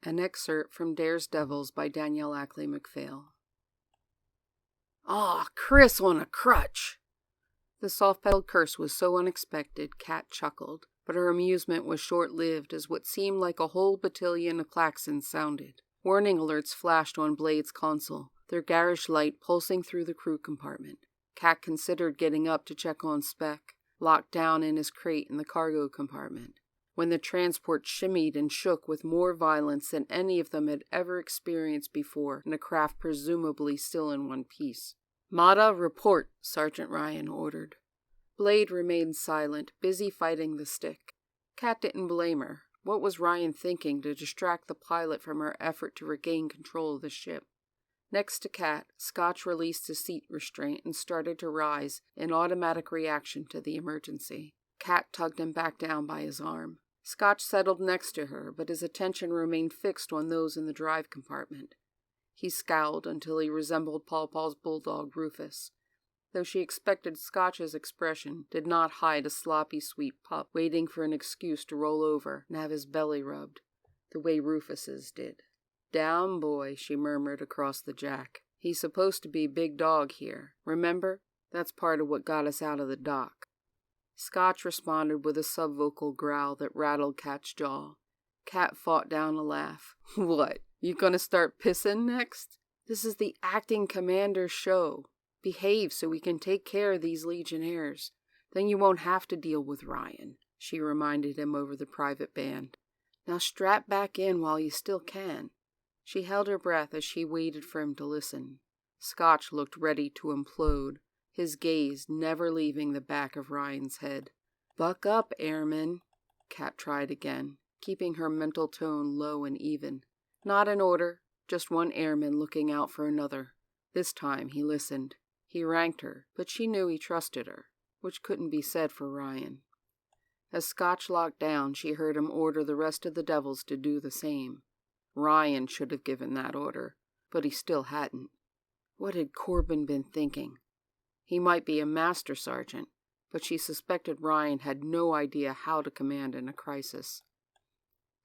An excerpt from Daire's Devils by Danielle Ackley-McPhail. "Aw, Chris on a crutch!" The soft-pedaled curse was so unexpected, Kat chuckled, but her amusement was short-lived as what seemed like a whole battalion of klaxons sounded. Warning alerts flashed on Blade's console, their garish light pulsing through the crew compartment. Kat considered getting up to check on Spec, locked down in his crate in the cargo compartment, when the transport shimmied and shook with more violence than any of them had ever experienced before in a craft presumably still in one piece. "Mata, report," Sergeant Ryan ordered. Blade remained silent, busy fighting the stick. Kat didn't blame her. What was Ryan thinking to distract the pilot from her effort to regain control of the ship? Next to Kat, Scotch released his seat restraint and started to rise in automatic reaction to the emergency. Kat tugged him back down by his arm. Scotch settled next to her, but his attention remained fixed on those in the drive compartment. He scowled until he resembled Paw Paw's bulldog Rufus. Though she expected, Scotch's expression did not hide a sloppy sweet pup waiting for an excuse to roll over and have his belly rubbed, the way Rufus's did. "Down, boy," she murmured across the jack. "He's supposed to be big dog here. Remember? That's part of what got us out of the dock." Scotch responded with a subvocal growl that rattled Kat's jaw. Kat fought down a laugh. "What, you gonna start pissing next? This is the acting commander's show. Behave so we can take care of these Legionnaires. Then you won't have to deal with Ryan," she reminded him over the private band. "Now strap back in while you still can." She held her breath as she waited for him to listen. Scotch looked ready to implode, his gaze never leaving the back of Ryan's head. "Buck up, airman," Kat tried again, keeping her mental tone low and even. Not an order, just one airman looking out for another. This time he listened. He ranked her, but she knew he trusted her, which couldn't be said for Ryan. As Scotch locked down, she heard him order the rest of the devils to do the same. Ryan should have given that order, but he still hadn't. What had Corbin been thinking? He might be a master sergeant, but she suspected Ryan had no idea how to command in a crisis.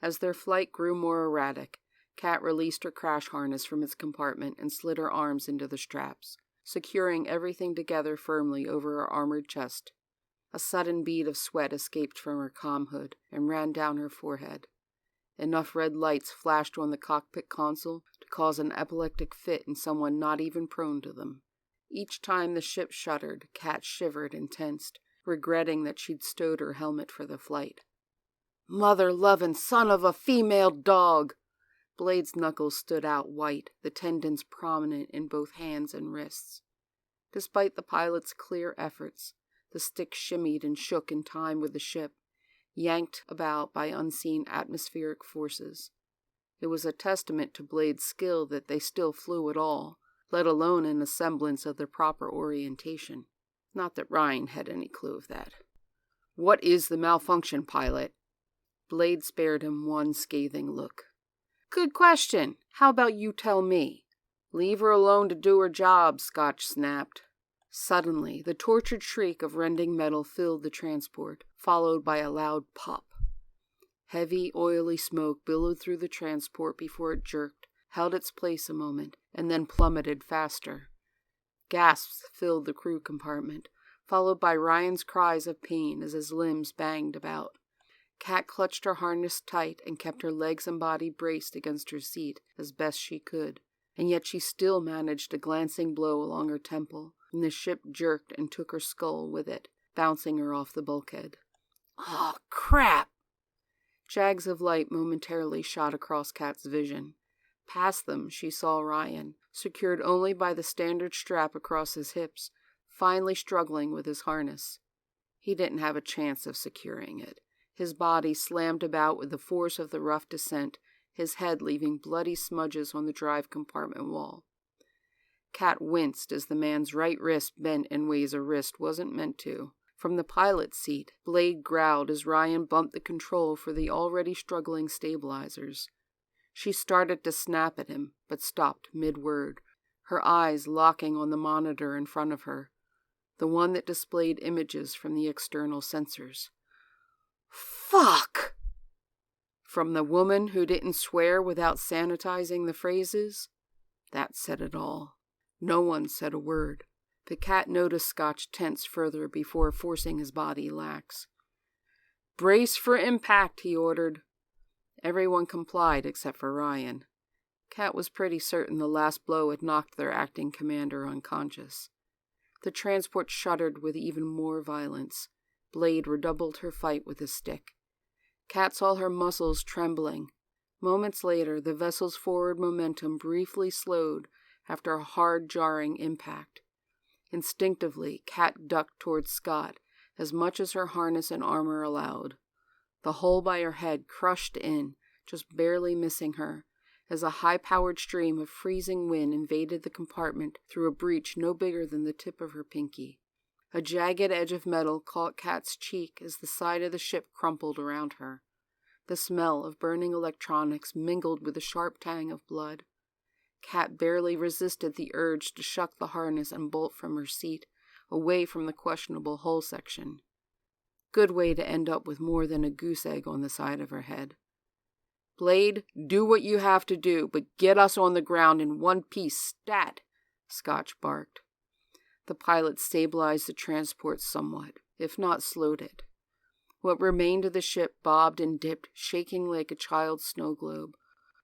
As their flight grew more erratic, Kat released her crash harness from its compartment and slid her arms into the straps, securing everything together firmly over her armored chest. A sudden bead of sweat escaped from her comm hood and ran down her forehead. Enough red lights flashed on the cockpit console to cause an epileptic fit in someone not even prone to them. Each time the ship shuddered, Kat shivered and tensed, regretting that she'd stowed her helmet for the flight. "Mother-lovin' son of a female dog!" Blade's knuckles stood out white, the tendons prominent in both hands and wrists. Despite the pilot's clear efforts, the stick shimmied and shook in time with the ship, yanked about by unseen atmospheric forces. It was a testament to Blade's skill that they still flew at all, let alone in a semblance of their proper orientation. Not that Ryan had any clue of that. "What is the malfunction, pilot?" Blade spared him one scathing look. "Good question. How about you tell me?" "Leave her alone to do her job," Scotch snapped. Suddenly, the tortured shriek of rending metal filled the transport, followed by a loud pop. Heavy, oily smoke billowed through the transport before it jerked, held its place a moment, and then plummeted faster. Gasps filled the crew compartment, followed by Ryan's cries of pain as his limbs banged about. Kat clutched her harness tight and kept her legs and body braced against her seat as best she could, and yet she still managed a glancing blow along her temple, and the ship jerked and took her skull with it, bouncing her off the bulkhead. "Oh, crap!" Jags of light momentarily shot across Kat's vision. Past them, she saw Ryan, secured only by the standard strap across his hips, finally struggling with his harness. He didn't have a chance of securing it. His body slammed about with the force of the rough descent, his head leaving bloody smudges on the drive compartment wall. Kat winced as the man's right wrist bent in ways a wrist wasn't meant to. From the pilot's seat, Blade growled as Ryan bumped the control for the already struggling stabilizers. She started to snap at him, but stopped mid-word, her eyes locking on the monitor in front of her, the one that displayed images from the external sensors. "Fuck!" From the woman who didn't swear without sanitizing the phrases? That said it all. No one said a word. The cat noticed Scotch tense further before forcing his body lax. "Brace for impact," he ordered. Everyone complied except for Ryan. Cat was pretty certain the last blow had knocked their acting commander unconscious. The transport shuddered with even more violence. Blade redoubled her fight with his stick. Cat saw her muscles trembling. Moments later, the vessel's forward momentum briefly slowed after a hard, jarring impact. Instinctively, Cat ducked towards Scott, as much as her harness and armor allowed. The hole by her head crushed in, just barely missing her, as a high-powered stream of freezing wind invaded the compartment through a breach no bigger than the tip of her pinky. A jagged edge of metal caught Cat's cheek as the side of the ship crumpled around her. The smell of burning electronics mingled with the sharp tang of blood. Cat barely resisted the urge to shuck the harness and bolt from her seat, away from the questionable hull section. Good way to end up with more than a goose egg on the side of her head. "Blade, do what you have to do, but get us on the ground in one piece, stat," Scotch barked. The pilot stabilized the transport somewhat, if not slowed it. What remained of the ship bobbed and dipped, shaking like a child's snow globe,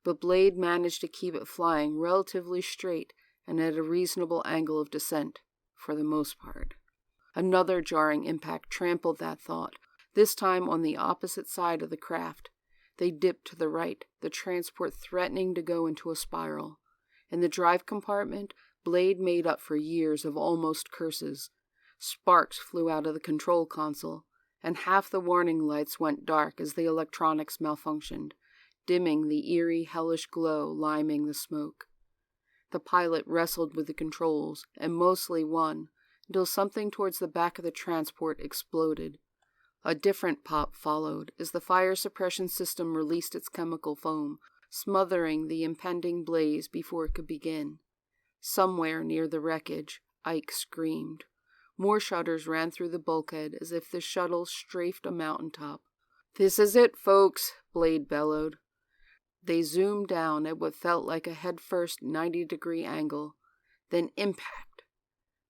but Blade managed to keep it flying relatively straight and at a reasonable angle of descent, for the most part. Another jarring impact trampled that thought, this time on the opposite side of the craft. They dipped to the right, the transport threatening to go into a spiral. In the drive compartment, Blade made up for years of almost curses. Sparks flew out of the control console, and half the warning lights went dark as the electronics malfunctioned, dimming the eerie, hellish glow liming the smoke. The pilot wrestled with the controls, and mostly won, until something towards the back of the transport exploded. A different pop followed as the fire suppression system released its chemical foam, smothering the impending blaze before it could begin. Somewhere near the wreckage, Ike screamed. More shudders ran through the bulkhead as if the shuttle strafed a mountaintop. "This is it, folks," Blade bellowed. They zoomed down at what felt like a headfirst 90-degree angle. Then impact.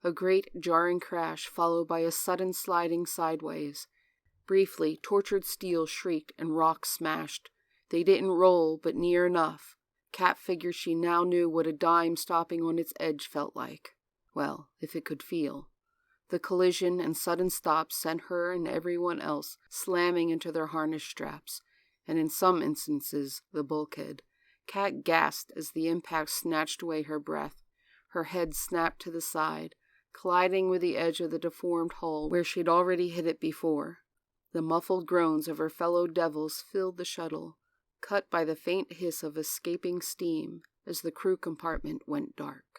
A great jarring crash followed by a sudden sliding sideways. Briefly, tortured steel shrieked and rocks smashed. They didn't roll, but near enough. Cat figured she now knew what a dime stopping on its edge felt like. Well, if it could feel. The collision and sudden stop sent her and everyone else slamming into their harness straps, and in some instances, the bulkhead. Cat gasped as the impact snatched away her breath. Her head snapped to the side, colliding with the edge of the deformed hull where she'd already hit it before. The muffled groans of her fellow devils filled the shuttle, cut by the faint hiss of escaping steam as the crew compartment went dark.